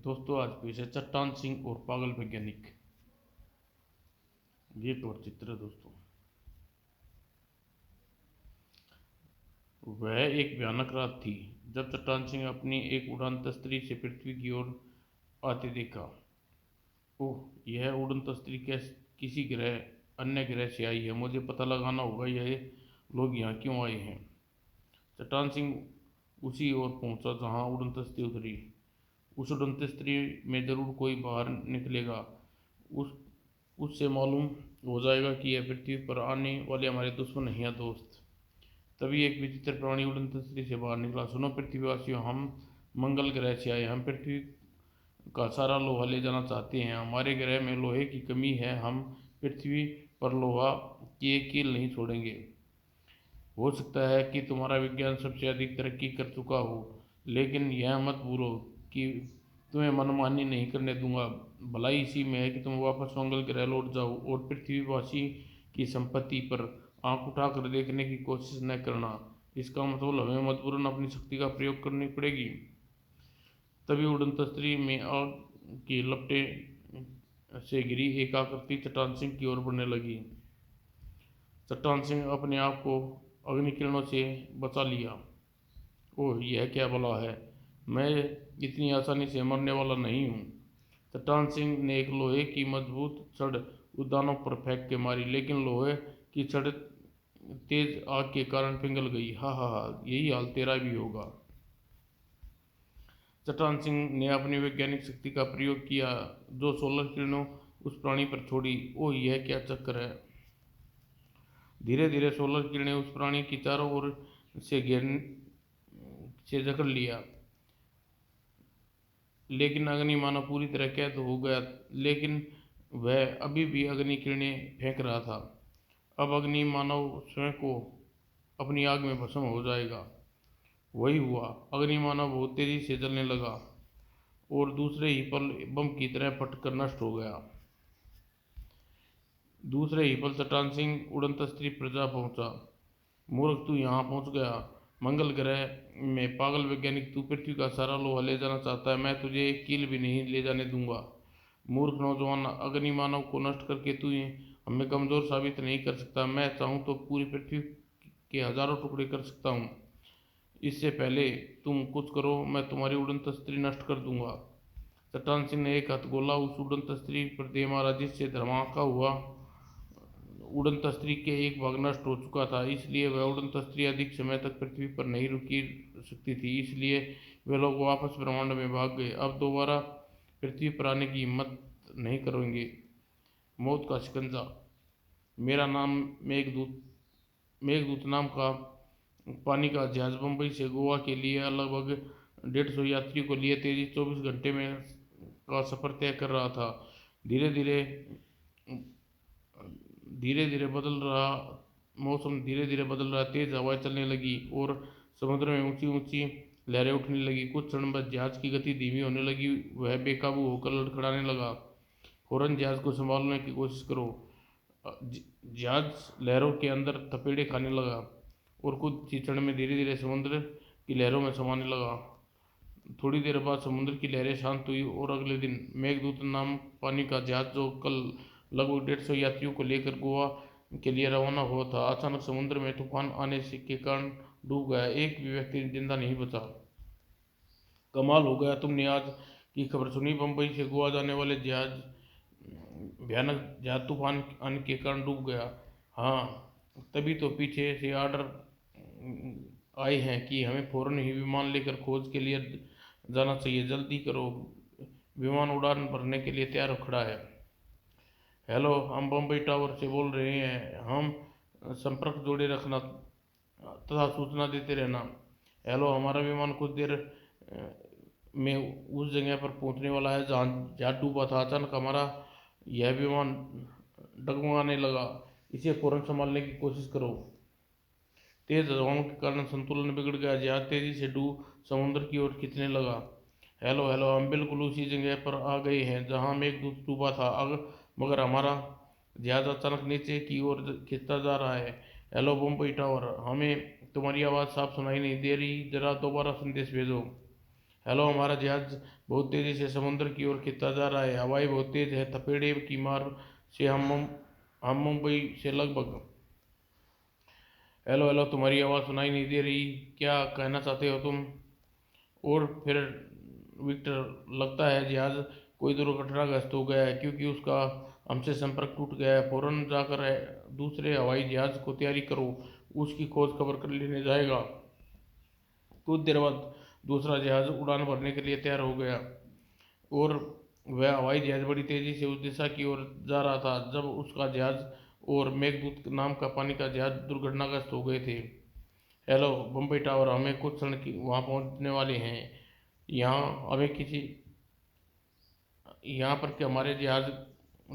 दोस्तों आज पेश है चट्टान सिंह और पागल वैज्ञानिक। ये कवर चित्र है दोस्तों। वह एक भयानक रात थी जब चट्टान सिंह अपनी एक उड़ान तस्तरी से पृथ्वी की ओर आते देखा। ओह, यह उड़न तस्तरी किसी अन्य ग्रह से आई है। मुझे पता लगाना होगा यह लोग यहाँ क्यों आए हैं। चट्टान सिंह उसी ओर पहुंचा जहाँ उड़न तस्तरी उतरी। उस उड़न तस्तरी में जरूर कोई बाहर निकलेगा। उस उससे मालूम हो जाएगा कि यह पृथ्वी पर आने वाले हमारे दुश्मन नहीं हैं दोस्त। तभी एक विचित्र प्राणी उड़न तस्तरी से बाहर निकला। सुनो पृथ्वीवासियों, हम मंगल ग्रह से आए। हम पृथ्वी का सारा लोहा ले जाना चाहते हैं। हमारे ग्रह में लोहे की कमी है। हम पृथ्वी पर लोहा की एक कील नहीं छोड़ेंगे। हो सकता है कि तुम्हारा विज्ञान सबसे अधिक तरक्की कर चुका हो, लेकिन यह मत भूलो कि तुम्हें मनमानी नहीं करने दूंगा। भलाई इसी में है कि तुम वापस मंगल ग्रह लौट जाओ और पृथ्वीवासी की संपत्ति पर आंख उठाकर देखने की कोशिश न करना। इसका मतलब हमें मजबूरन अपनी शक्ति का प्रयोग करनी पड़ेगी। तभी उड़न तस्तरी में आग की लपटें से घिरी एक आकृति चट्टान सिंह की ओर बढ़ने लगी। चट्टान सिंह अपने आप को अग्नि किरणों से बचा लिया। ओह, यह क्या भला है। मैं इतनी आसानी से मरने वाला नहीं हूँ। चट्टान सिंह ने एक लोहे की मजबूत छड़ उद्यानों पर फेंक के मारी, लेकिन लोहे की छड़ तेज आग के कारण पिघल गई। हा हा हा, यही हाल तेरा भी होगा। चट्टान सिंह ने अपनी वैज्ञानिक शक्ति का प्रयोग किया जो सोलर किरणों उस प्राणी पर छोड़ी। ओह, यह क्या चक्कर है। धीरे धीरे सोलर किरणें उस प्राणी की चारों ओर से घेर से जकड़ लिया, लेकिन अग्नि मानव पूरी तरह कैद हो गया। लेकिन वह अभी भी अग्नि किरणें फेंक रहा था। अब अग्नि मानव स्वयं को अपनी आग में भस्म हो जाएगा। वही हुआ। अग्नि मानव बहुत तेजी से जलने लगा और दूसरे ही पल बम की तरह फटकर नष्ट हो गया। दूसरे ही पल चट्टान सिंह उड़न तस्तरी पर जा पहुंचा। मूर्ख, तू यहाँ पहुंच गया। मंगल ग्रह में पागल वैज्ञानिक, तू पृथ्वी का सारा लोहा ले जाना चाहता है। मैं तुझे एक कील भी नहीं ले जाने दूंगा। मूर्ख नौजवान, अग्नि मानव को नष्ट करके तू हमें कमजोर साबित नहीं कर सकता। मैं चाहूँ तो पूरी पृथ्वी के हजारों टुकड़े कर सकता हूँ। इससे पहले तुम कुछ करो, मैं तुम्हारी उड़न तस्तरी नष्ट कर दूंगा। चट्टान सिंह ने एक हाथ गोला उस उड़न तस्तरी पर दे मारा, जिससे धमाका हुआ। उड़न तस्तरी के एक भाग नष्ट हो चुका था, इसलिए वह उड़न तस्तरी अधिक समय तक पृथ्वी पर नहीं रुकी सकती थी। इसलिए वे लोग वापस ब्रह्मांड में भाग गए। अब दोबारा पृथ्वी पर आने की हिम्मत नहीं करेंगे। मौत का शिकंजा। मेरा नाम मेघदूत मेघदूत नाम का पानी का जहाज बम्बई से गोवा के लिए लगभग 150 यात्रियों को लिए तेजी 24 घंटे में का सफर तय कर रहा था। धीरे धीरे धीरे धीरे बदल रहा मौसम धीरे धीरे बदल रहा। तेज हवाएं चलने लगी और समुद्र में ऊंची ऊंची लहरें उठने लगी। कुछ क्षण बाद जहाज की गति धीमी होने लगी। वह बेकाबू होकर लड़खड़ाने लगा। फौरन जहाज को संभालने की कोशिश करो। जहाज लहरों के अंदर थपेड़े खाने लगा और कुछ ही क्षण में धीरे धीरे समुद्र की लहरों में समाने लगा। थोड़ी देर बाद समुद्र की लहरें शांत हुई और अगले दिन मेघदूत नाम पानी का जहाज, जो कल लगभग 150 यात्रियों को लेकर गोवा के लिए रवाना हुआ था, अचानक समुद्र में तूफान आने से के कारण डूब गया। एक भी व्यक्ति जिंदा नहीं बचा। कमाल हो गया, तुमने आज की खबर सुनी? बम्बई से गोवा जाने वाले भयानक जहाज तूफान आने के कारण डूब गया। हाँ, तभी तो पीछे से ऑर्डर आए हैं कि हमें फौरन ही विमान लेकर खोज के लिए जाना चाहिए। जल्दी करो, विमान उड़ान भरने के लिए तैयार खड़ा है। हेलो, हम बम्बई टावर से बोल रहे हैं। हम संपर्क जोड़े रखना तथा सूचना देते रहना। हेलो, हमारा विमान कुछ देर में उस जगह पर पहुंचने वाला है जहाँ जहाज डूबा था। अचानक हमारा यह विमान डगमगाने लगा। इसे फौरन संभालने की कोशिश करो। तेज हवाओं के कारण संतुलन बिगड़ गया। जहाज तेजी से समुद्र की ओर खींचने लगा। हेलो हेलो, हम बिल्कुल उसी जगह पर आ गए हैं जहाँ मेघदूत डूबा था, मगर हमारा जहाज अचानक नीचे की ओर खिंचता जा रहा है। हेलो बम्बई टावर, हमें तुम्हारी आवाज़ साफ सुनाई नहीं दे रही। जरा दोबारा संदेश भेजो। हेलो, हमारा जहाज बहुत तेजी से समुद्र की ओर खिंचता जा रहा है। हवाई बहुत तेज है, थपेड़े की मार से हम मुंबई से लगभग। हेलो हेलो, तुम्हारी आवाज़ सुनाई नहीं दे रही, क्या कहना चाहते हो तुम? और फिर विक्टर, लगता है जहाज कोई दुर्घटनाग्रस्त हो गया है, क्योंकि उसका हमसे संपर्क टूट गया है। फौरन जाकर दूसरे हवाई जहाज को तैयारी करो, उसकी खोज खबर कर लेने जाएगा। कुछ देर बाद दूसरा जहाज उड़ान भरने के लिए तैयार हो गया, और वह हवाई जहाज बड़ी तेजी से उस दिशा की ओर जा रहा था जब उसका जहाज और मेघदूत नाम का पानी का जहाज दुर्घटनाग्रस्त हो गए थे। हेलो बम्बई टावर, हमें कुछ क्षण की वहाँ पहुँचने वाले हैं। यहाँ हमें किसी यहाँ पर कि हमारे जहाज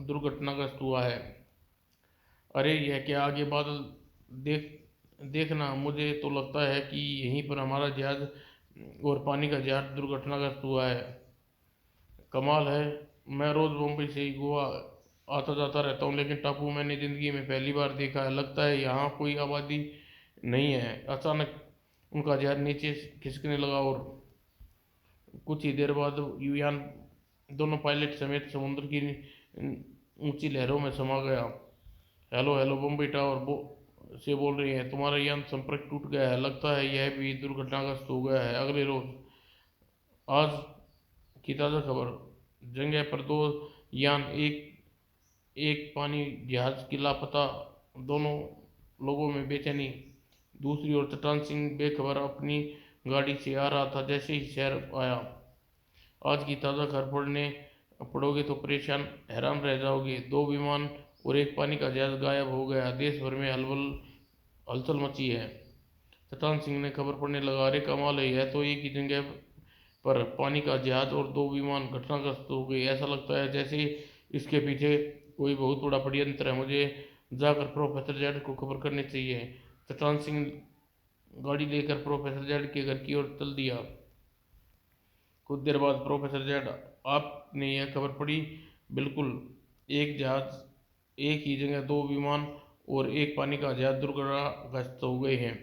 दुर्घटनाग्रस्त हुआ है। अरे यह क्या, आगे बादल देख देखना, मुझे तो लगता है कि यहीं पर हमारा जहाज और पानी का जहाज दुर्घटनाग्रस्त हुआ है। कमाल है, मैं रोज़ मुंबई से ही गोवा आता जाता रहता हूँ, लेकिन टापू मैंने ज़िंदगी में पहली बार देखा है। लगता है यहाँ कोई आबादी नहीं है। अचानक उनका जहाज नीचे खिसकने लगा, और कुछ ही देर बाद युयान दोनों पायलट समेत समुद्र की ऊंची लहरों में समा गया। हेलो हेलो, बम्बई टावर से बोल रही है। तुम्हारा यान संपर्क टूट गया है, लगता है यह भी दुर्घटनाग्रस्त हो गया है। अगले रोज आज की ताज़ा खबर, जगह पर दो यान, एक एक पानी जहाज की लापता, दोनों लोगों में बेचैनी। दूसरी ओर चट्टान सिंह बेखबर अपनी गाड़ी से आ रहा था। जैसे ही शहर आया, आज की ताज़ा खबर पढ़ोगे तो परेशान हैरान रह जाओगे। दो विमान और एक पानी का जहाज गायब हो गया। देश भर में हलचल मची है। शतान सिंह ने खबर पढ़ने लगा। अरे कमाल है, यह तो एक ही जगह पर पानी का जहाज और दो विमान घटनाग्रस्त हो गए। ऐसा लगता है जैसे इसके पीछे कोई बहुत बड़ा षड्यंत्र है। मुझे जाकर प्रोफेसर जेड को खबर करनी चाहिए। शतान सिंह गाड़ी लेकर प्रोफेसर जेड के घर की ओर चल दिया। कुछ देर बाद प्रोफेसर जेड, आपने यह खबर पढ़ी? बिल्कुल, एक जहाज, एक ही जगह दो विमान और एक पानी का जहाज दुर्घटनाग्रस्त हो गए हैं।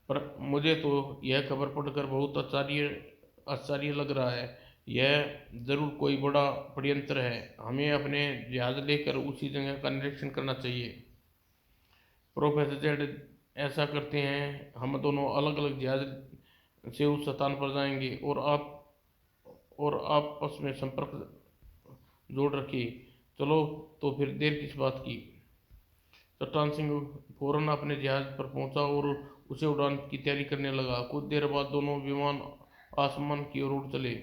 पर मुझे तो यह खबर पढ़कर बहुत आश्चर्य आश्चर्य लग रहा है। यह जरूर कोई बड़ा षड्यंत्र है। हमें अपने जहाज लेकर उसी जगह का निरीक्षण करना चाहिए। प्रोफेसर जेड, ऐसा करते हैं, हम दोनों अलग अलग जहाज से उस स्थान पर जाएंगे, और आपस में संपर्क जोड़ रखिए। चलो, तो फिर देर किस बात की। चट्टान सिंह फौरन अपने जहाज पर पहुंचा और उसे उड़ान की तैयारी करने लगा। कुछ देर बाद दोनों विमान आसमान की ओर उड़ चले।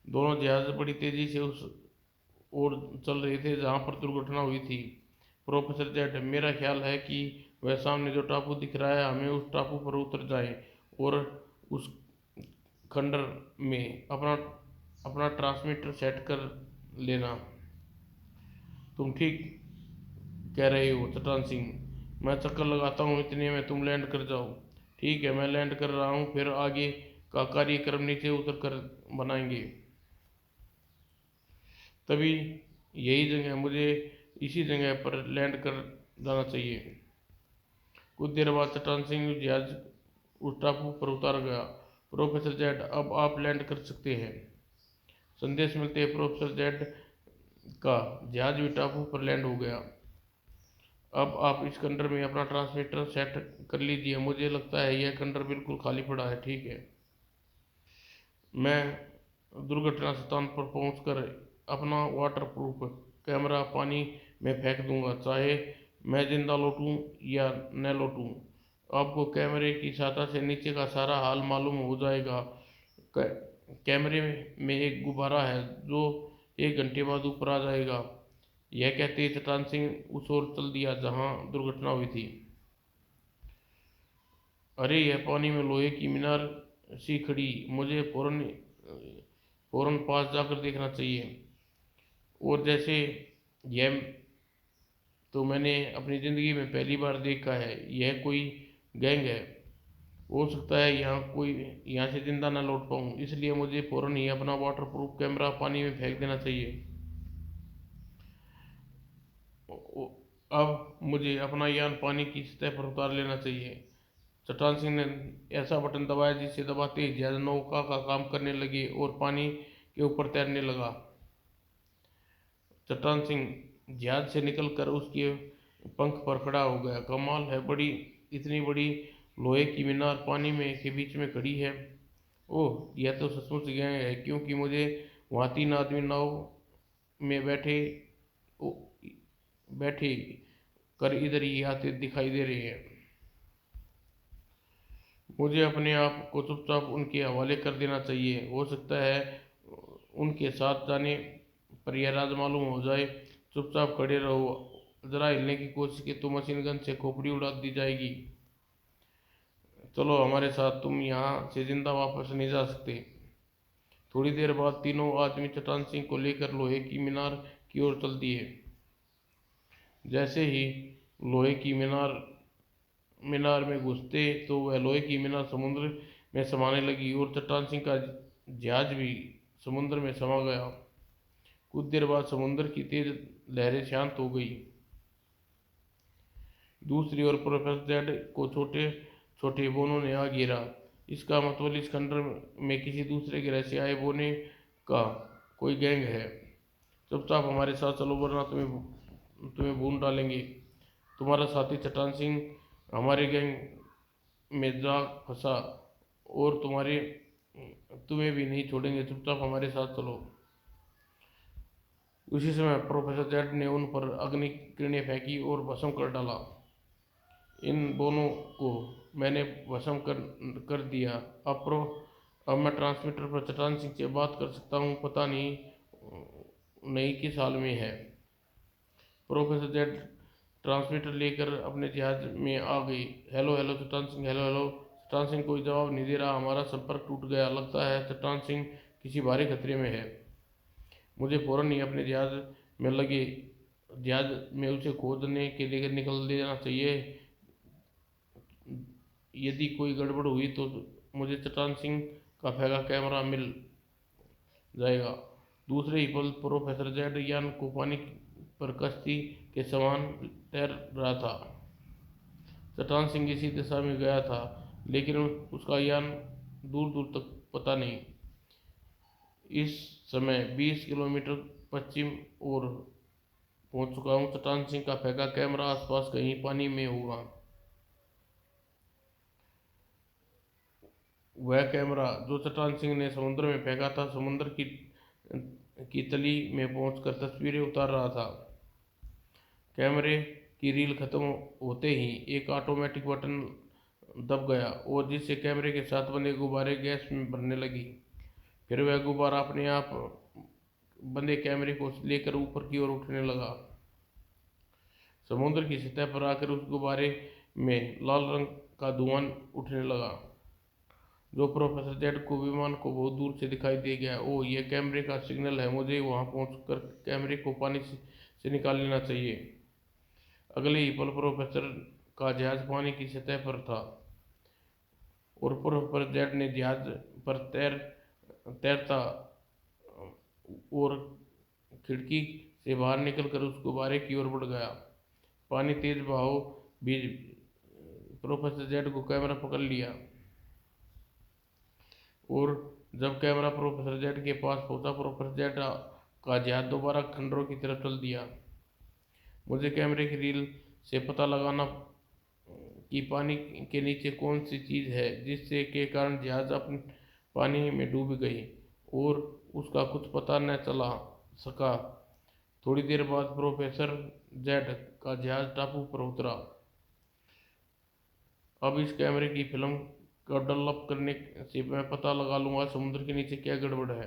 दोनों जहाज बड़ी तेजी से उस ओर चल रहे थे जहां पर दुर्घटना हुई थी। प्रोफेसर जेड, मेरा ख्याल है कि वह सामने जो टापू दिख रहा है, हमें उस टापू पर उतर जाए और उस खंडर में अपना अपना ट्रांसमीटर सेट कर लेना। तुम ठीक कह रहे हो चट्टान सिंह, मैं चक्कर लगाता हूँ, इतने में तुम लैंड कर जाओ। ठीक है, मैं लैंड कर रहा हूँ, फिर आगे का कार्यक्रम नीचे उतर कर बनाएंगे। तभी यही जगह, मुझे इसी जगह पर लैंड कर जाना चाहिए। कुछ देर बाद चट्टान सिंह जहाज उस टापू पर उतार गया। प्रोफेसर जेड, अब आप लैंड कर सकते हैं। संदेश मिलते ही प्रोफेसर जेड का जहाज भी टापू पर लैंड हो गया। अब आप इस खंडर में अपना ट्रांसमीटर सेट कर लीजिए। मुझे लगता है यह खंडर बिल्कुल खाली पड़ा है। ठीक है, मैं दुर्घटना स्थान पर पहुंचकर अपना वाटरप्रूफ कैमरा पानी में फेंक दूंगा, चाहे मैं जिंदा लौटूं या न लौटूं। आपको कैमरे की सहायता से नीचे का सारा हाल मालूम हो जाएगा। कैमरे में एक गुब्बारा है जो 1 घंटे बाद ऊपर आ जाएगा। यह कहते ही चट्टान सिंह उस ओर चल दिया जहां दुर्घटना हुई थी। अरे यह पानी में लोहे की मीनार सी खड़ी, मुझे फौरन फौरन पास जाकर देखना चाहिए। और जैसे यह तो मैंने अपनी ज़िंदगी में पहली बार देखा है। यह कोई गैंग है। हो सकता है यहाँ से जिंदा ना लौट पाऊँ, इसलिए मुझे फौरन ही अपना वाटरप्रूफ कैमरा पानी में फेंक देना चाहिए। अब मुझे अपना यान पानी की सतह पर उतार लेना चाहिए। चट्टान सिंह ने ऐसा बटन दबाया जिसे दबाते ही जहाज नौका का काम करने लगे और पानी के ऊपर तैरने लगा। चट्टान सिंह जहाज से निकलकर उसके पंख पर खड़ा हो गया। कमाल है, बड़ी इतनी बड़ी लोहे की मीनार पानी में के बीच में खड़ी है। ओह, यह तो सचमुच गैंग है, क्योंकि मुझे वहाँ 3 आदमी नाव में बैठे कर इधर ही आते दिखाई दे रहे हैं। मुझे अपने आप को चुपचाप उनके हवाले कर देना चाहिए। हो सकता है उनके साथ जाने पर यह राज मालूम हो जाए। चुपचाप खड़े रहो, जरा हिलने की कोशिश की तो मशीन गन से खोपड़ी उड़ा दी जाएगी। चलो हमारे साथ, तुम यहाँ से जिंदा वापस नहीं जा सकते। थोड़ी देर बाद तीनों आदमी चट्टान सिंह को लेकर लोहे की मीनार की ओर चल दिए। जैसे ही लोहे की मीनार में घुसते तो वह लोहे की मीनार समुद्र में समाने लगी और चट्टान सिंह का जहाज भी समुद्र में समा गया। कुछ देर बाद समुद्र की तेज लहरें शांत हो गई। दूसरी ओर प्रोफेसर जेड को छोटे छोटे बोनों ने आ घेरा। इसका मतलब इस खंडर में किसी दूसरे ग्रह से आए बोने का कोई गैंग है। चुपचाप हमारे साथ चलो, वरना तुम्हें भून डालेंगे। तुम्हारा साथी चट्टान सिंह हमारे गैंग में जा फंसा और तुम्हें भी नहीं छोड़ेंगे। चुपचाप हमारे साथ चलो। उसी समय प्रोफेसर जेड ने उन पर अग्नि किरणें फेंकी और भस्म कर डाला। इन दोनों को मैंने भस्म कर दिया। अब मैं ट्रांसमीटर पर चट्टान सिंह से बात कर सकता हूँ। पता नहीं किस हाल में है। प्रोफेसर जेड ट्रांसमीटर लेकर अपने जहाज में आ गई। हेलो हेलो चट्टान सिंह, हेलो हेलो। चट्टान सिंह कोई जवाब नहीं दे रहा। हमारा संपर्क टूट गया। लगता है चट्टान सिंह किसी भारी खतरे में है। मुझे फौरन ही अपने जहाज में उसे खोदने के लिए निकल देना चाहिए। यदि कोई गड़बड़ हुई तो मुझे चट्टान सिंह का फेंका कैमरा मिल जाएगा। दूसरे ही पल प्रोफेसर जेड यान को पानी पर कश्ती के समान तैर रहा था। चट्टान सिंह इसी दिशा में गया था, लेकिन उसका यान दूर दूर तक पता नहीं। इस समय 20 किलोमीटर पश्चिम ओर पहुंच चुका हूँ। चट्टान सिंह का फेंका कैमरा आसपास कहीं पानी में होगा। वह कैमरा जो चट्टान सिंह ने समुद्र में फेंका था, समुद्र की तली में पहुंचकर तस्वीरें उतार रहा था। कैमरे की रील खत्म होते ही एक ऑटोमेटिक बटन दब गया और जिससे कैमरे के साथ बंधे गुब्बारे गैस में भरने लगी। फिर वह गुब्बारा अपने आप बंधे कैमरे को लेकर ऊपर की ओर उठने लगा। समुद्र की सतह पर आकर उस गुब्बारे में लाल रंग का धुआं उठने लगा, जो प्रोफेसर जेड को विमान को बहुत दूर से दिखाई दे गया। ओह, यह कैमरे का सिग्नल है। मुझे वहां पहुंचकर कैमरे को पानी से निकाल लेना चाहिए। अगले ही पल प्रोफेसर का जहाज पानी की सतह पर था और प्रोफेसर जेड ने जहाज पर तैरता और खिड़की से बाहर निकलकर उस गुब्बारे की ओर बढ़ गया। पानी तेज बहाव भी प्रोफेसर जेड को कैमरा पकड़ लिया और जब कैमरा प्रोफेसर जेड के पास पहुंचा, प्रोफेसर जेड का जहाज दोबारा खंडरों की तरफ चल दिया। मुझे कैमरे की रील से पता लगाना कि पानी के नीचे कौन सी चीज़ है जिससे के कारण जहाज अपने पानी में डूब गई और उसका कुछ पता न चला सका। थोड़ी देर बाद प्रोफेसर जेड का जहाज टापू पर उतरा। अब इस कैमरे की फिल्म को डेवलप करने से मैं पता लगा लूँगा समुद्र के नीचे क्या गड़बड़ है।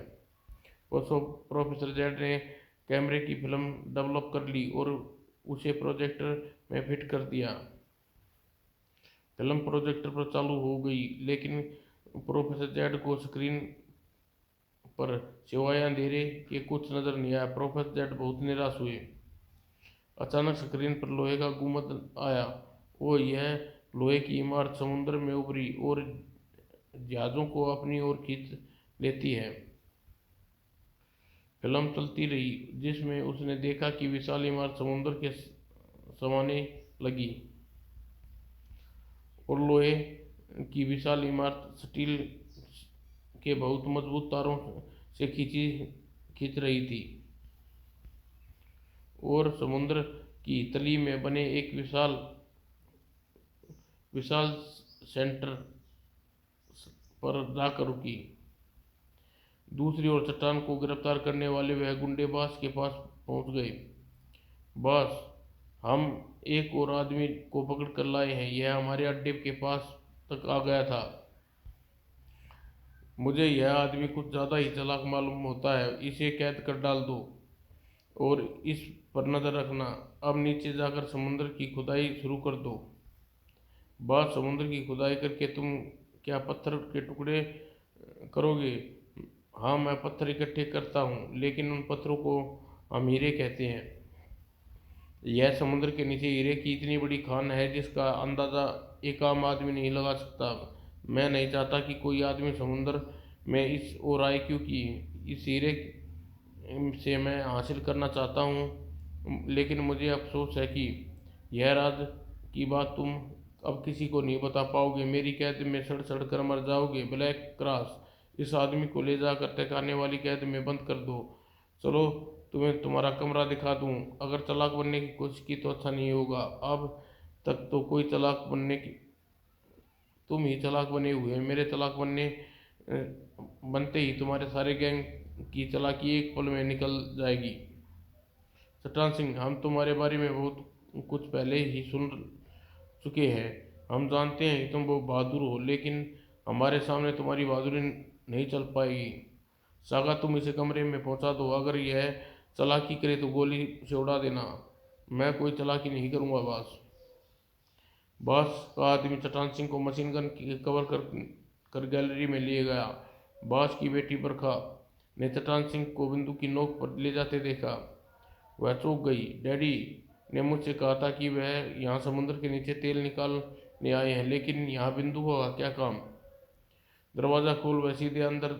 प्रोफेसर जेड ने कैमरे की फिल्म डेवलप कर ली और उसे प्रोजेक्टर में फिट कर दिया। फिल्म प्रोजेक्टर पर चालू हो गई, लेकिन प्रोफेसर जेड को स्क्रीन पर सिवाय अंधेरे के कुछ नजर नहीं आया। प्रोफेसर जेड बहुत निराश हुए। अचानक स्क्रीन पर लोहे का गुंबद आया। वो यह लोहे की इमारत समुद्र में उभरी और जहाज़ों को अपनी ओर खींच लेती है। फिल्म चलती रही, जिसमें उसने देखा कि विशाल इमारत समुद्र के समाने लगी और लोहे की विशाल इमारत स्टील के बहुत मजबूत तारों से खींच रही थी, और समुद्र की तली में बने एक विशाल विशाल सेंटर पर जाकर रुकी। दूसरी ओर चट्टान को गिरफ्तार करने वाले वह गुंडे बास के पास पहुंच गए। बास, हम एक और आदमी को पकड़ कर लाए हैं, यह हमारे अड्डे के पास तक आ गया था। मुझे यह आदमी कुछ ज़्यादा ही चालाक मालूम होता है, इसे कैद कर डाल दो और इस पर नज़र रखना। अब नीचे जाकर समुद्र की खुदाई शुरू कर दो। बास, समुद्र की खुदाई करके तुम क्या पत्थर के टुकड़े करोगे? हाँ, मैं पत्थर इकट्ठे करता हूँ, लेकिन उन पत्थरों को हम हीरे कहते हैं। यह समुद्र के नीचे हीरे की इतनी बड़ी खान है जिसका अंदाज़ा एक आम आदमी नहीं लगा सकता। मैं नहीं चाहता कि कोई आदमी समुद्र में इस ओर आए, क्योंकि इस हीरे से मैं हासिल करना चाहता हूँ, लेकिन मुझे अफसोस है कि यह राज की बात तुम अब किसी को नहीं बता पाओगे। मेरी कैद में सड़ सड़ कर मर जाओगे। ब्लैक क्रॉस, इस आदमी को ले जाकर तहखाने वाली कैद में बंद कर दो। चलो, तुम्हें तुम्हारा कमरा दिखा दूं। अगर चालाक बनने की कोशिश की तो अच्छा नहीं होगा। अब तक तो कोई चालाक बनने की तुम ही चालाक बने हुए। मेरे चालाक बनते ही तुम्हारे सारे गैंग की चालाकी एक पल में निकल जाएगी। चट्टान सिंह, हम तुम्हारे बारे में बहुत कुछ पहले ही सुन चुके हैं। हम जानते हैं कि तुम बहुत बहादुर हो, लेकिन हमारे सामने तुम्हारी बहादुरी नहीं चल पाएगी। सागा, तुम इसे कमरे में पहुंचा दो। अगर यह चालाकी करे तो गोली से उड़ा देना। मैं कोई चालाकी नहीं करूंगा बास। बास का आदमी चट्टान सिंह को मशीन गन की कवर कर गैलरी में लिए गया। बास की बेटी बरखा ने चट्टान सिंह को बंदूक की नोक पर ले जाते देखा। वह चौंक गई। डैडी ने मुझसे कहा था कि वह यहाँ समुद्र के नीचे तेल निकालने आए हैं, लेकिन यहाँ बंदूकों का क्या काम? दरवाज़ा खोल, वह सीधे अंदर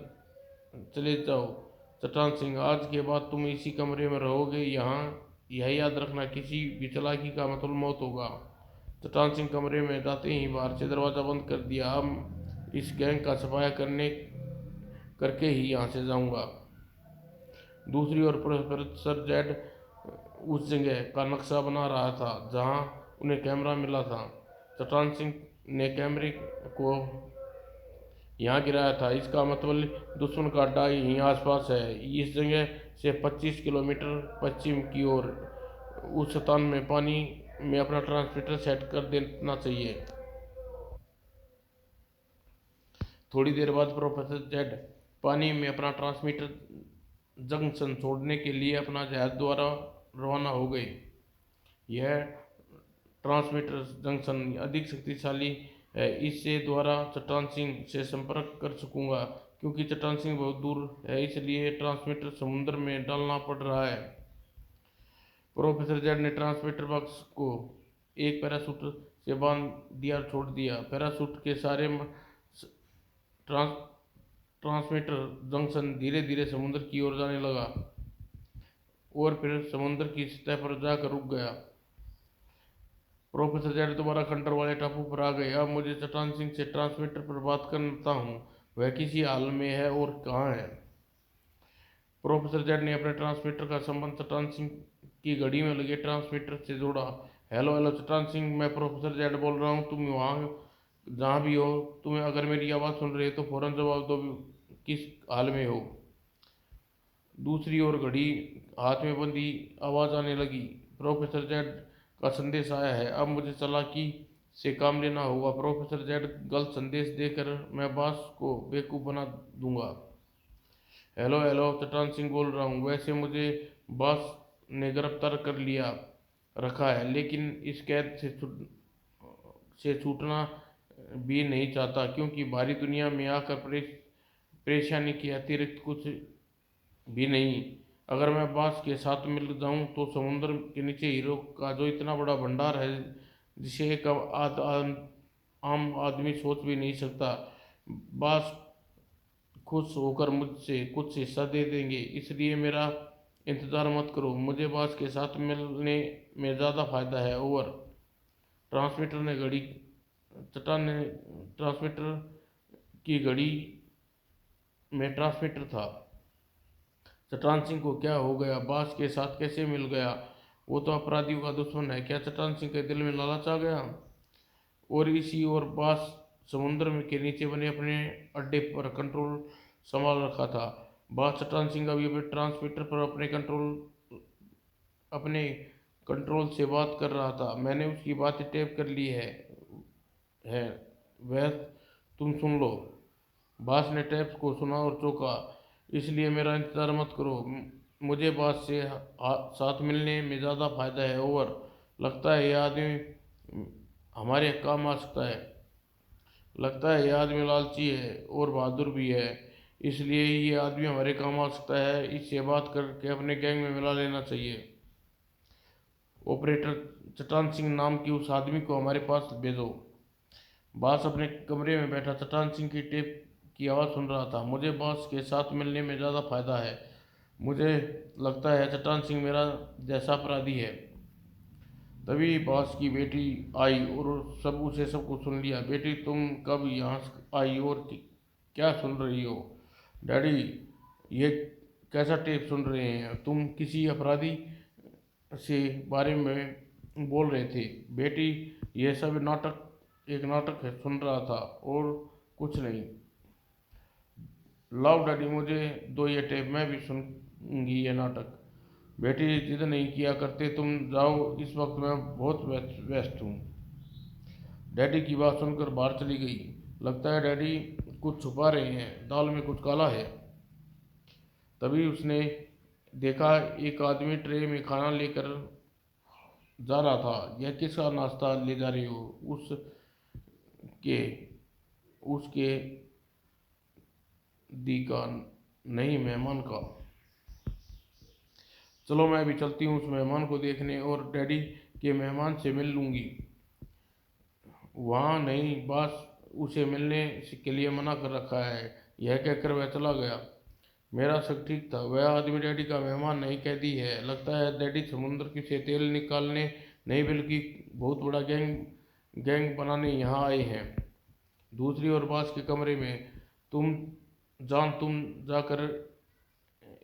चले जाओ। चट्टान सिंह, आज के बाद तुम इसी कमरे में रहोगे। यहाँ यह याद रखना, किसी भी चालाकी का मतलब मौत होगा। चट्टान सिंह कमरे में जाते ही बाहर से दरवाज़ा बंद कर दिया। अब इस गैंग का सफाया करके ही यहाँ से जाऊँगा। दूसरी ओर प्रोफेसर जेड उस जगह का नक्शा बना रहा था जहाँ उन्हें कैमरा मिला था। चट्टान सिंह ने कैमरे को यहाँ गिराया था। इसका मतलब दुश्मन का अड्डा यहीं आसपास है। इस जगह से 25 किलोमीटर पश्चिम की ओर उस स्थान में पानी में अपना ट्रांसमीटर सेट कर देना चाहिए। थोड़ी देर बाद प्रोफेसर जेड पानी में अपना ट्रांसमीटर जंक्शन छोड़ने के लिए अपना जहाज द्वारा रवाना हो गए। यह ट्रांसमीटर जंक्शन अधिक शक्तिशाली है। इससे द्वारा चट्टान सिंह से संपर्क कर सकूंगा। क्योंकि चट्टान सिंह बहुत दूर है, इसलिए ट्रांसमीटर समुद्र में डालना पड़ रहा है। प्रोफेसर जेड ने ट्रांसमीटर बॉक्स को एक पैराशूट से बांध दिया और छोड़ दिया। पैराशूट के सारे ट्रांस ट्रांसमीटर जंक्शन धीरे धीरे समुद्र की ओर जाने लगा और फिर समुद्र की सतह पर जाकर रुक गया। प्रोफेसर जेड दोबारा खंडर वाले टापू पर आ गए। अब मुझे चट्टान सिंह से ट्रांसमीटर पर बात करता हूँ। वह किसी हाल में है और कहाँ है? प्रोफेसर जेड ने अपने ट्रांसमीटर का संबंध चट्टान सिंह की घड़ी में लगे ट्रांसमीटर से जोड़ा। हेलो हेलो चट्टान सिंह, मैं प्रोफेसर जेड बोल रहा हूँ। तुम वहाँ जहाँ भी हो, तुम्हें अगर मेरी आवाज़ सुन रहे हो तो फौरन जवाब दो, किस हाल में हो? दूसरी ओर घड़ी हाथ में बंदी आवाज़ आने लगी। प्रोफेसर जेड का संदेश आया है। अब मुझे चालाकी से काम लेना होगा। प्रोफेसर जेड, गलत संदेश देकर मैं बास को बेवकूफ़ बना दूंगा। हेलो हेलो, चट्टान सिंह बोल रहा हूँ। वैसे मुझे बास ने गिरफ्तार कर लिया रखा है, लेकिन इस कैद से छूटना भी नहीं चाहता, क्योंकि बाहरी दुनिया में आकर परेशानी के अतिरिक्त कुछ भी नहीं। अगर मैं बास के साथ मिल जाऊं तो समुद्र के नीचे हीरो का जो इतना बड़ा भंडार है जिसे एक आम आदमी सोच भी नहीं सकता, बास खुश होकर मुझसे कुछ हिस्सा दे देंगे। इसलिए मेरा इंतज़ार मत करो। मुझे बास के साथ मिलने में ज़्यादा फायदा है। ओवर। ट्रांसमीटर ने घड़ी चट्टान ने ट्रांसमीटर की घड़ी में ट्रांसमीटर था। चट्टान सिंह को क्या हो गया? बास के साथ कैसे मिल गया? वो तो अपराधियों का दुश्मन है। क्या चट्टान सिंह के दिल में लालच आ गया? और इसी और बास समुद्र में के नीचे बने अपने अड्डे पर कंट्रोल संभाल रखा था। बास चट्टान सिंह अभी अभी ट्रांसमीटर पर अपने कंट्रोल से बात कर रहा था। मैंने उसकी बातें टेप कर ली है वह तुम सुन लो। बास ने टेप को सुना और चौंका। इसलिए मेरा इंतज़ार मत करो। मुझे बास से साथ मिलने में ज़्यादा फायदा है। ओवर लगता है यह आदमी हमारे काम आ सकता है। लगता है यह आदमी लालची है और बहादुर भी है, इसलिए ये आदमी हमारे काम आ सकता है। इससे बात करके अपने गैंग में मिला लेना चाहिए। ऑपरेटर, चट्टान सिंह नाम की उस आदमी को हमारे पास भेजो। बास अपने कमरे में बैठा चट्टान सिंह की टेप की आवाज़ सुन रहा था। मुझे बास के साथ मिलने में ज़्यादा फायदा है। मुझे लगता है चट्टान सिंह मेरा जैसा अपराधी है। तभी बास की बेटी आई और सब कुछ सुन लिया। बेटी, तुम कब यहाँ आई और क्या सुन रही हो? डैडी, ये कैसा टेप सुन रहे हैं? तुम किसी अपराधी से बारे में बोल रहे थे। बेटी, यह सब एक नाटक है सुन रहा था और कुछ नहीं। लाओ डैडी, मुझे दो ये टेप, मैं भी सुनूंगी ये नाटक। बेटी, जिद नहीं किया करते, तुम जाओ, इस वक्त मैं बहुत व्यस्त हूँ। डैडी की बात सुनकर बाहर चली गई। लगता है डैडी कुछ छुपा रहे हैं, दाल में कुछ काला है। तभी उसने देखा एक आदमी ट्रे में खाना लेकर जा रहा था। यह किसका नाश्ता ले जा रही हो? के उसके दी का नहीं, मेहमान का। चलो मैं भी चलती हूँ उस मेहमान को देखने और डैडी के मेहमान से मिल लूँगी। वहाँ नहीं, बस उसे मिलने के लिए मना कर रखा है। यह कहकर वह चला गया। मेरा शक ठीक था, वह आदमी डैडी का मेहमान नहीं, कैदी है। लगता है डैडी समुद्र की से तेल निकालने नहीं बल्कि बहुत बड़ा गैंग बनाने यहाँ आए हैं। दूसरी ओर बास के कमरे में, तुम जाकर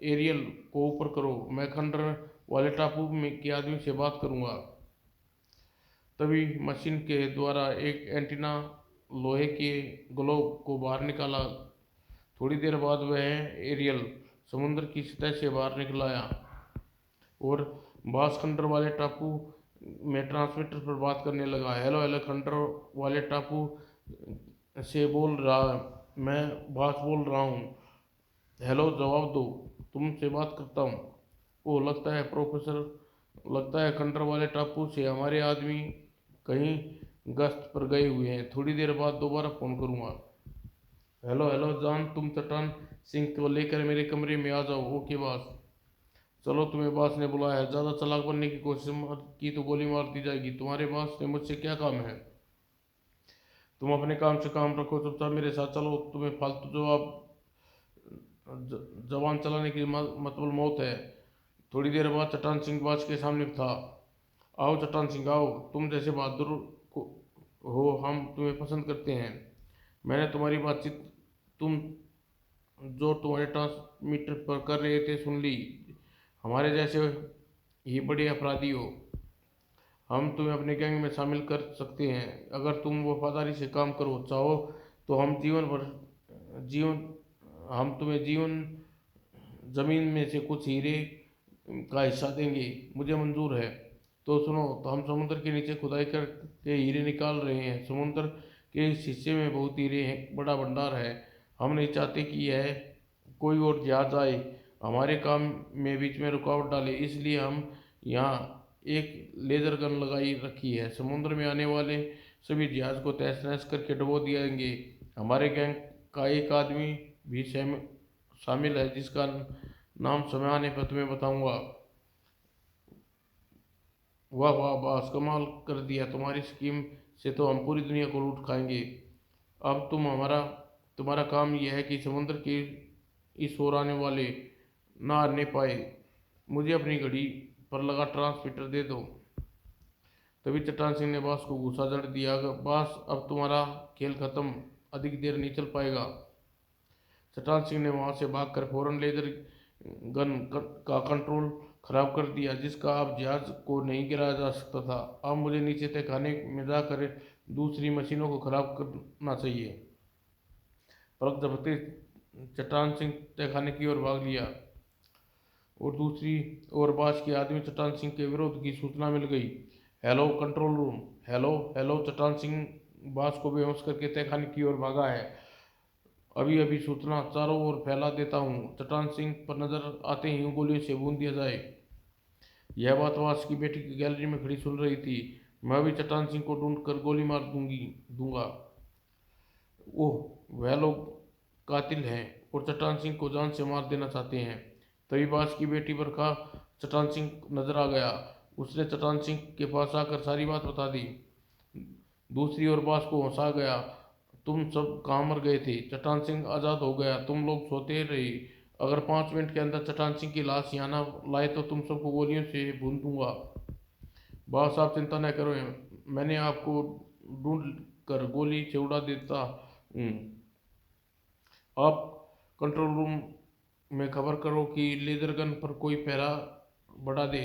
एरियल को ऊपर करो, मैं खंडर वाले टापू में के आदमी से बात करूंगा। तभी मशीन के द्वारा एक एंटीना लोहे के ग्लोब को बाहर निकाला। थोड़ी देर बाद वह एरियल समुद्र की सतह से बाहर निकल आया और बास खंडर वाले टापू में ट्रांसमीटर पर बात करने लगा। हेलो हेलो, खंडर वाले टापू से बोल रहा, मैं बास बोल रहा हूँ। हेलो, जवाब दो, तुमसे बात करता हूँ। ओ, लगता है प्रोफेसर, लगता है खंडर वाले टापू से हमारे आदमी कहीं गश्त पर गए हुए हैं। थोड़ी देर बाद दोबारा फ़ोन करूँगा। हेलो हेलो जॉन, तुम चट्टान सिंह को लेकर मेरे कमरे में आ जाओ। ओके बास। चलो, तुम्हें बास ने बुलाया है। ज़्यादा चालाक बनने की कोशिश की तो गोली मार दी जाएगी। तुम्हारे बास ने मुझसे क्या काम है? तुम अपने काम से काम रखो, चुपचाप मेरे साथ चलो। तुम्हें फालतू जवाब जबान चलाने की मतलब मौत है। थोड़ी देर बाद चट्टान सिंह बाज के सामने था। आओ चट्टान सिंह, आओ, तुम जैसे बहादुर को हो हम तुम्हें पसंद करते हैं। मैंने तुम्हारी बातचीत तुम जो तुम्हारे ट्रांसमीटर पर कर रहे थे सुन ली। हमारे जैसे ही बड़े अपराधी हो, हम तुम्हें अपने गैंग में शामिल कर सकते हैं अगर तुम वफादारी से काम करो। चाहो तो जीवन हम तुम्हें जीवन ज़मीन में से कुछ हीरे का हिस्सा देंगे। मुझे मंजूर है। तो सुनो, तो हम समुद्र के नीचे खुदाई करके हीरे निकाल रहे हैं। समुद्र के इस हिस्से में बहुत हीरे हैं, बड़ा भंडार है। हम नहीं चाहते कि यह कोई और जहाज आए हमारे काम में बीच में रुकावट डाले, इसलिए हम यहाँ एक लेजर गन लगाई रखी है। समुद्र में आने वाले सभी जहाज को तहस नहस करके डुबो दिएंगे। हमारे गैंग का एक आदमी भी शामिल है जिसका नाम समय आने पर तुम्हें बताऊंगा। वाह वाह बॉस, कमाल कर दिया। तुम्हारी स्कीम से तो हम पूरी दुनिया को लूट खाएंगे। अब तुम्हारा काम यह है कि समुद्र के इस ओर आने वाले ना आने पाए। मुझे अपनी घड़ी पर लगा ट्रांसमीटर दे दो। तभी चट्टान सिंह ने बास को गुस्सा जड़ दिया, बास अब तुम्हारा खेल खत्म, अधिक देर नहीं चल पाएगा। चट्टान सिंह ने वहां से भागकर फौरन लेजर गन का कंट्रोल खराब कर दिया, जिसका अब जहाज को नहीं गिराया जा सकता था। अब मुझे नीचे तहखाने में जाकर दूसरी मशीनों को खराब करना चाहिए। पलक झपकते चट्टान सिंह तहखाने की ओर भाग लिया और दूसरी ओर बास के आदमी चट्टान सिंह के विरोध की सूचना मिल गई। Hello control room, hello hello. चट्टान सिंह बास को बेहोश करके तहखाने की ओर भागा है। अभी अभी सूचना चारों ओर फैला देता हूँ, चट्टान सिंह पर नजर आते ही गोलियों से भून दिया जाए। यह बात बास की बेटी की गैलरी में खड़ी सुन रही थी। मैं भी चट्टान सिंह को ढूंढ कर गोली मार दूंगा। ओह, वह लोग कातिल हैं और चट्टान सिंह को जान से मार देना चाहते हैं। तभी बास की बेटी पर का चट्टान सिंह नजर आ गया। उसने चट्टान सिंह के पास आकर सारी बात बता दी। दूसरी ओर बास को हंसा गया। तुम सब कहाँ मर गए थे? चट्टान सिंह आज़ाद हो गया, तुम लोग सोते रहे। अगर 5 मिनट के अंदर चट्टान सिंह की लाश यहाँ ना लाए तो तुम सबको गोलियों से भून दूंगा। बास, आप चिंता न करो, मैंने आपको ढूंढ कर गोली से उड़ा देता हूँ। आप कंट्रोल रूम में खबर करो कि लेजर गन पर कोई पहरा बढ़ा दे।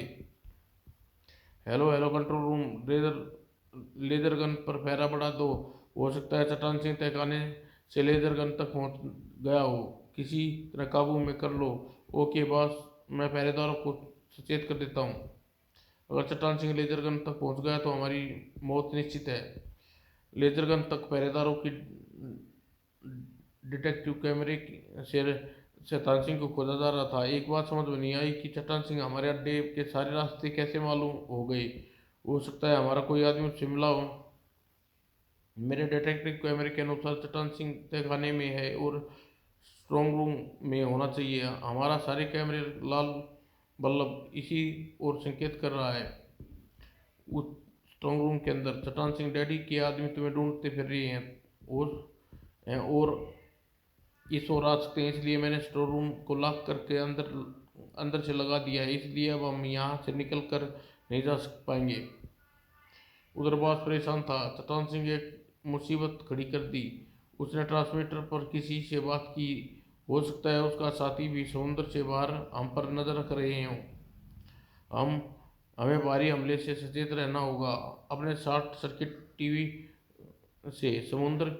Hello hello control room, laser gun पर पहरा बढ़ा दो। हो सकता है चट्टान सिंह तहखाने से लेजर गन तक पहुंच गया हो, किसी तरह काबू में कर लो। ओके बॉस, मैं पहरेदारों को सचेत कर देता हूँ। अगर चट्टान सिंह लेजर गन तक पहुंच गया तो हमारी मौत निश्चित है। लेजर गन तक पहरेदारों की डिटेक्टिव कैमरे से चट्टान सिंह को खोजा जा रहा था। एक बात समझ में नहीं आई कि चट्टान सिंह हमारे अड्डे के सारे रास्ते कैसे मालूम हो गए। हो सकता है हमारा कोई आदमी उससे मिला हो। मेरे डिटेक्टिव कैमरे के अनुसार चट्टान सिंह तहखाने में है और स्ट्रांग रूम में होना चाहिए। हमारा सारे कैमरे लाल बल्लभ इसी ओर संकेत कर रहा है। उस स्ट्रांग रूम के अंदर चट्टान सिंह डैडी के आदमी तुम्हें ढूंढते फिर रहे और इस ओर आ सकते हैं, इसलिए मैंने स्टोर रूम को लॉक करके अंदर अंदर से लगा दिया है। इसलिए अब हम यहाँ से निकल कर नहीं जा पाएंगे। उधर बॉस परेशान था। चट्टान सिंह एक मुसीबत खड़ी कर दी। उसने ट्रांसमीटर पर किसी से बात की। हो सकता है उसका साथी भी समुद्र से बाहर हम पर नजर रख रहे हों। हम हमें भारी हमले से सचेत रहना होगा। अपने शॉर्ट सर्किट टीवी से समुद्र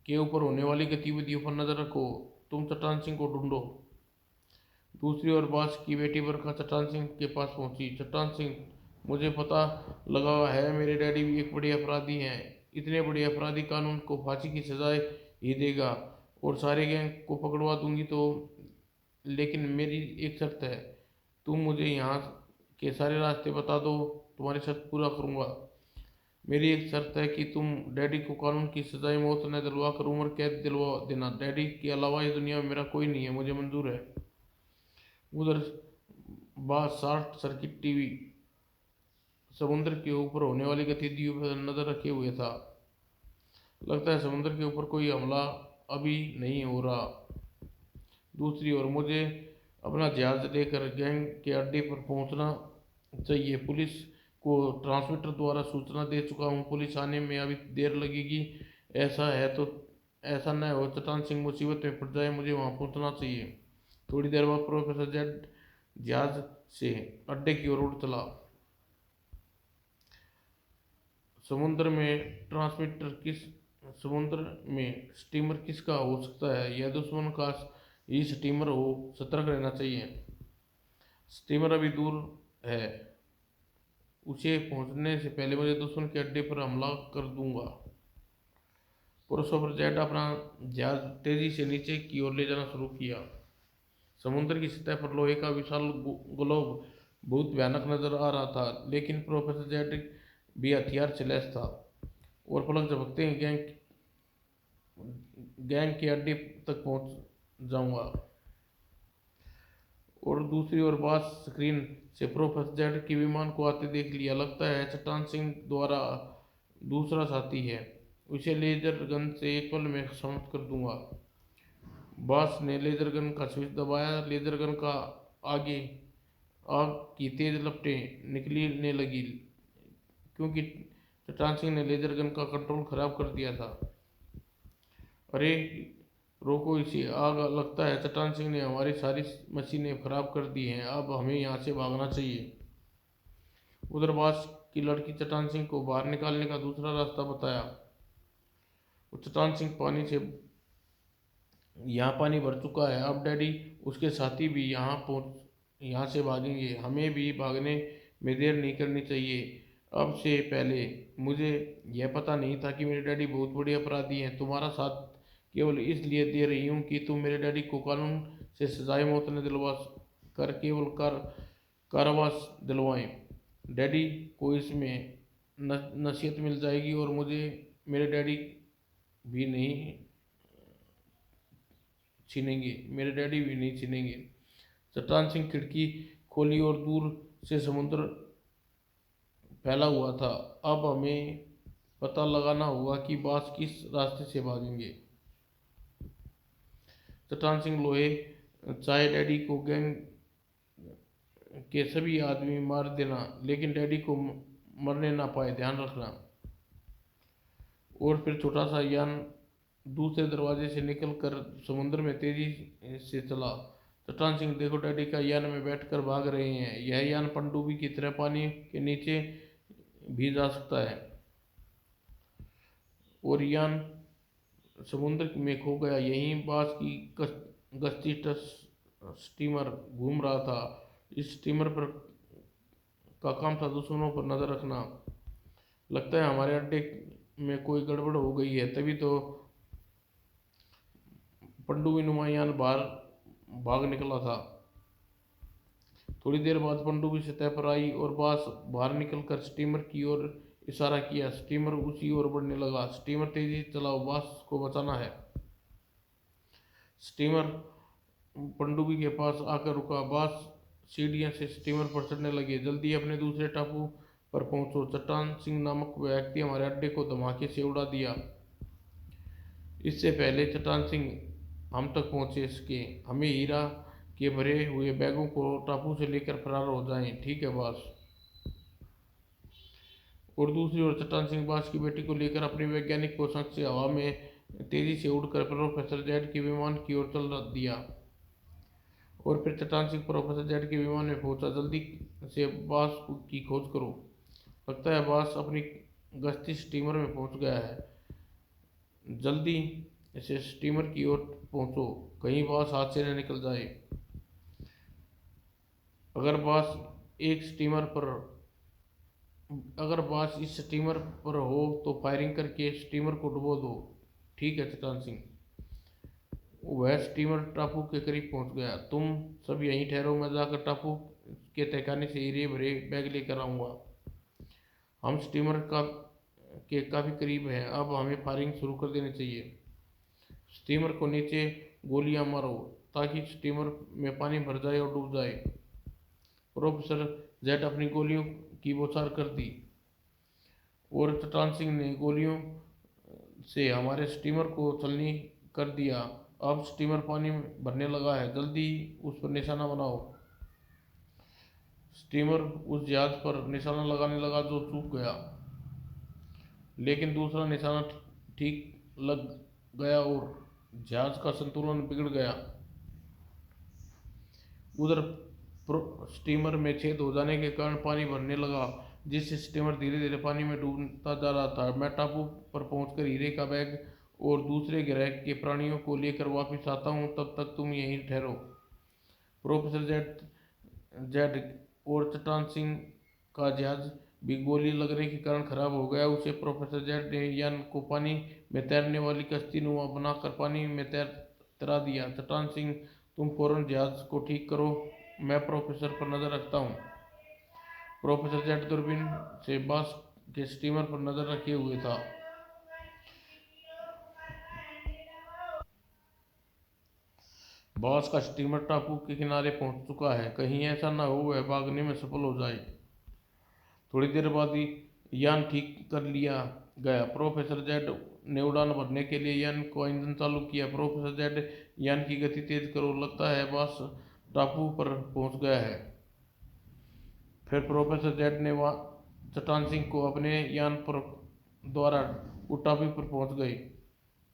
के ऊपर होने वाली गतिविधियों पर नजर रखो। तुम चट्टान सिंह को ढूंढो। दूसरी ओर बास की बेटी बरखा चट्टान सिंह के पास पहुंची। चट्टान सिंह, मुझे पता लगा है मेरे डैडी भी एक बड़े अपराधी हैं। इतने बड़े अपराधी कानून को फांसी की सजाए ही देगा और सारे गैंग को पकड़वा दूंगी तो। लेकिन मेरी एक शर्त है, तुम मुझे यहाँ के सारे रास्ते बता दो, तुम्हारी शर्त पूरा करूँगा। मेरी एक शर्त है कि तुम डैडी को कानून की सजाए मौत न दिलवा कर उम्र कैद दिलवा देना। डैडी के अलावा इस दुनिया में मेरा कोई नहीं है, मुझे मंजूर है। उधर बाहर शॉर्ट सर्किट टीवी समुद्र के ऊपर होने वाली गतिविधियों पर नजर रखे हुए था। लगता है समुद्र के ऊपर कोई हमला अभी नहीं हो रहा। दूसरी ओर मुझे अपना जहाज लेकर गैंग के अड्डे पर पहुंचना चाहिए। पुलिस को ट्रांसमीटर द्वारा सूचना दे चुका हूँ, पुलिस आने में अभी देर लगेगी। ऐसा है तो ऐसा न हो चट्टान सिंह मुसीबत में पड़ जाए, मुझे वहाँ पहुँचना चाहिए। थोड़ी देर बाद प्रोफेसर जेड जहाज से अड्डे की ओर उड़ चला। समुद्र में ट्रांसमीटर किस समुद्र में स्टीमर किसका हो सकता है? यह दुश्मन का ही स्टीमर हो, सतर्क रहना चाहिए। स्टीमर अभी दूर है, उसे पहुंचने से पहले मुझे दुश्मन के अड्डे पर हमला कर दूंगा। प्रोफेसर जेड अपना जहाज तेजी से नीचे की ओर ले जाना शुरू किया। समुद्र की सतह पर लोहे का विशाल ग्लोब बहुत भयानक नजर आ रहा था, लेकिन प्रोफेसर जेड भी हथियार से लैस था और पलक झपकते ही गैंग के अड्डे तक पहुंच जाऊंगा। और दूसरी ओर बास स्क्रीन से प्रोफेसर जेड के विमान को आते देख लिया। लगता है चट्टान सिंह द्वारा दूसरा साथी है, उसे लेजर गन से एक पल में समाप्त कर दूंगा। बास ने लेजर गन का स्विच दबाया। लेजर गन का आगे आग की तेज लपटें निकलने लगी। क्योंकि चट्टान सिंह ने लेजर गन का कंट्रोल खराब कर दिया था। अरे रोको इसे, आग लगता है। चट्टान सिंह ने हमारी सारी मशीनें खराब कर दी हैं, अब हमें यहाँ से भागना चाहिए। उधर बास की लड़की चट्टान सिंह को बाहर निकालने का दूसरा रास्ता बताया। वो चट्टान सिंह पानी से, यहाँ पानी भर चुका है, अब डैडी उसके साथी भी यहाँ से भागेंगे, हमें भी भागने में देर नहीं करनी चाहिए। अब से पहले मुझे यह पता नहीं था कि मेरे डैडी बहुत बड़े अपराधी हैं। तुम्हारा साथ केवल इसलिए दे रही हूँ कि तुम मेरे डैडी को कानून से सजाए मौत न दिलवा कर केवल कारावास दिलवाएं। डैडी को इसमें नसीहत मिल जाएगी और मुझे मेरे डैडी भी नहीं छीनेंगे। चट्टान सिंह खिड़की खोली और दूर से समुद्र फैला हुआ था। अब हमें पता लगाना होगा कि बास किस रास्ते से भागेंगे। चट्टान सिंह लोहे, चाहे डैडी को गैंग के सभी आदमी मार देना, लेकिन डैडी को मरने ना पाए, ध्यान रखना। और फिर छोटा सा यान दूसरे दरवाजे से निकलकर समुद्र में तेजी से चला। चट्टान सिंह, देखो डैडी का यान में बैठकर भाग रहे हैं। यह यान पनडुब्बी की तरह पानी के नीचे भी जा सकता है। और यान समुद्र में खो गया। यहीं बास की गश्ती स्टीमर घूम रहा था। इस स्टीमर पर का काम था दुश्मनों पर नजर रखना। लगता है हमारे अड्डे में कोई गड़बड़ हो गई है, तभी तो पनडुब्बी नुमा यान बाहर भाग निकला था। थोड़ी देर बाद पनडुब्बी सतह पर आई और बास बाहर निकलकर स्टीमर की ओर इशारा किया। स्टीमर उसी ओर बढ़ने लगा। स्टीमर तेजी से चलाओ, बास को बचाना है। स्टीमर पनडुब्बी के पास आकर रुका। बास सीढ़ियों से स्टीमर पर चढ़ने लगे। जल्दी अपने दूसरे टापू पर पहुंचो। चट्टान सिंह नामक व्यक्ति हमारे अड्डे को धमाके से उड़ा दिया। इससे पहले चट्टान सिंह हम तक पहुंचे सके, हमें हीरा के भरे हुए बैगों को टापू से लेकर फरार हो जाएं। ठीक है बास। और दूसरी ओर चट्टान सिंह बास की बेटी को लेकर अपनी वैज्ञानिक पोशाक से हवा में तेजी से उड़कर प्रोफेसर जेड के विमान की ओर चल दिया। और फिर चट्टान सिंह प्रोफेसर जेड के विमान में पहुंचा। जल्दी से बास की खोज करो। लगता है बास अपनी गश्ती स्टीमर में पहुंच गया है। जल्दी से स्टीमर की ओर पहुंचो, कहीं बास हाथ से न निकल जाए। अगर बास इस स्टीमर पर हो तो फायरिंग करके स्टीमर को डुबो दो। ठीक है चट्टान सिंह। वह स्टीमर टापू के करीब पहुंच गया। तुम सब यहीं ठहरो, मैं जाकर टापू के तहखाने से हीरे भरे बैग लेकर आऊँगा। हम स्टीमर के काफ़ी करीब हैं, अब हमें फायरिंग शुरू कर देनी चाहिए। स्टीमर को नीचे गोलियां मारो ताकि स्टीमर में पानी भर जाए और डूब जाए। प्रोफेसर जेड अपनी गोलियों की बौछार कर दी और चट्टान सिंह ने गोलियों से हमारे स्टीमर को छलनी कर दिया। अब स्टीमर पानी में भरने लगा है, जल्दी उस पर निशाना बनाओ। स्टीमर उस जहाज पर निशाना लगाने लगा जो चूक गया, लेकिन दूसरा निशाना ठीक लग गया और जहाज का संतुलन बिगड़ गया। उधर स्टीमर में छेद हो जाने के कारण पानी भरने लगा, जिससे स्टीमर धीरे धीरे पानी में डूबता जा रहा था। मैं टापू पर पहुंचकर हीरे का बैग और दूसरे ग्रह के प्राणियों को लेकर वापस आता हूँ, तब तक तुम यहीं ठहरो। प्रोफेसर जेड और चट्टान सिंह का जहाज भी गोली लगने के कारण खराब हो गया। उसे प्रोफेसर जेड ने यान को पानी में तैरने वाली कश्ती नुमा बनाकर पानी में तैरा दिया। चट्टान सिंह, तुम फौरन जहाज को ठीक करो, मैं प्रोफेसर पर नजर रखता हूँ। प्रोफेसर जेड दूरबीन से बास के स्टीमर पर नजर रखे हुए था। बास का स्टीमर टापू के किनारे पहुंच चुका है, कहीं ऐसा न हो वह भागने में सफल हो जाए। थोड़ी देर बाद ही यान ठीक कर लिया गया। प्रोफेसर जेड ने उड़ान भरने के लिए यान का इंजन चालू किया। प्रोफेसर जेड, यान की गति तेज करो, लगता है बास टापू पर पहुंच गया है। फिर प्रोफेसर जेड ने चट्टान सिंह को अपने यान पर द्वारा वो टापू पर पहुंच गए।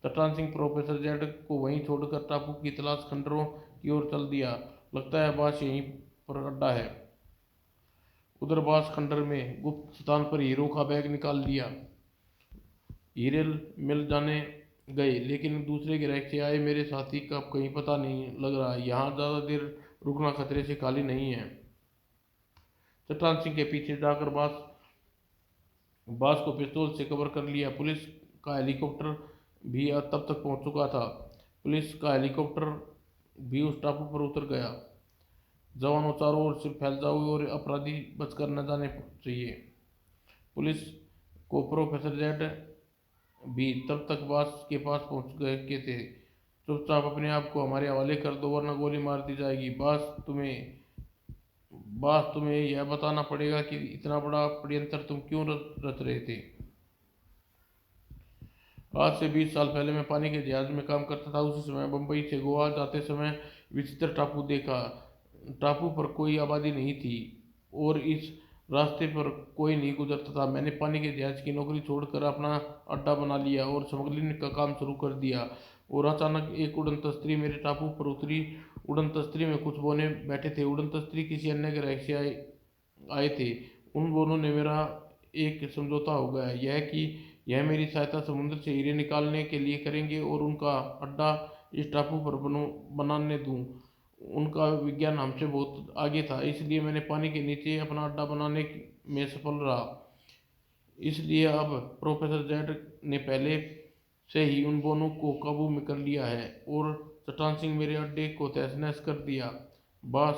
चट्टान सिंह प्रोफेसर जेड को वहीं छोड़कर टापू की तलाश खंडरों की ओर चल दिया। लगता है बास यहीं पर अड्डा है। उधर बास खंडर में गुप्त स्थान पर हीरो का बैग निकाल लिया। हीरे मिल जाने गए, लेकिन दूसरे ग्रह से आए मेरे साथी का कहीं पता नहीं लग रहा। यहाँ ज़्यादा देर रुकना खतरे से खाली नहीं है। चट्टान सिंह के पीछे जाकर बास बास को पिस्तौल से कवर कर लिया। पुलिस का हेलीकॉप्टर भी तब तक पहुंच चुका था। पुलिस का हेलीकॉप्टर भी उस टापू पर उतर गया। जवानों चारों ओर से फैल जाओ और अपराधी बचकर न जाने चाहिए। पुलिस को प्रोफेसर जेड भी तब तक बास के पास पहुंच गए के थे। चुपचाप अपने आप को हमारे हवाले कर दो वरना गोली मार दी जाएगी। बास तुम्हें यह बताना पड़ेगा कि इतना बड़ा षड्यंत्र तुम क्यों रच रहे थे। आज से 20 साल पहले मैं पानी के जहाज में काम करता था। उसी समय बम्बई से गोवा जाते समय विचित्र टापू देखा। टापू पर कोई आबादी नहीं थी और इस रास्ते पर कोई नहीं गुजरता था। मैंने पानी के जहाज की नौकरी छोड़कर अपना अड्डा बना लिया और स्मगलिंग का काम शुरू कर दिया। और अचानक एक उड़न तस्त्री मेरे टापू पर उतरी। उड़न तस्त्री में कुछ बोने बैठे थे। उड़न तस्त्री किसी अन्य ग्रह से आए थे। उन दोनों ने मेरा एक समझौता हो गया, यह कि यह मेरी सहायता समुद्र से हीरे निकालने के लिए करेंगे और उनका अड्डा इस टापू पर बनाने दूं। उनका विज्ञान हमसे बहुत आगे था, इसलिए मैंने पानी के नीचे अपना अड्डा बनाने में सफल रहा। इसलिए अब प्रोफेसर जेड ने पहले से ही उन दोनों को काबू में कर लिया है और चट्टान सिंह मेरे अड्डे को तहस नहस कर दिया। बास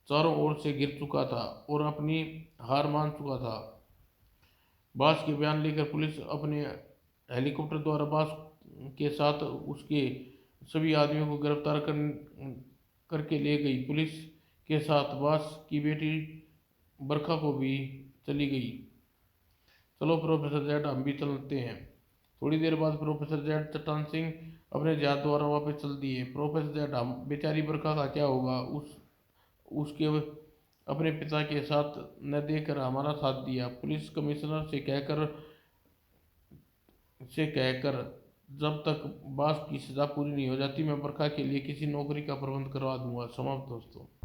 चारों ओर से गिर चुका था और अपनी हार मान चुका था। बास के बयान लेकर पुलिस अपने हेलीकॉप्टर द्वारा बास के साथ उसके सभी आदमियों को गिरफ्तार करके ले गई। पुलिस के साथ बास की बेटी बरखा को भी चली गई। चलो प्रोफेसर जेड, हम भी चलते हैं। थोड़ी देर बाद प्रोफेसर जेड चट्टान सिंह अपने जहाज द्वारा वापस चल दिए। प्रोफेसर जेड, हम बेचारी बरखा का क्या होगा? उसके अपने पिता के साथ न देकर हमारा साथ दिया। पुलिस कमिश्नर से कहकर जब तक बास की सजा पूरी नहीं हो जाती मैं बरखा के लिए किसी नौकरी का प्रबंध करवा दूंगा। समाप्त दोस्तों।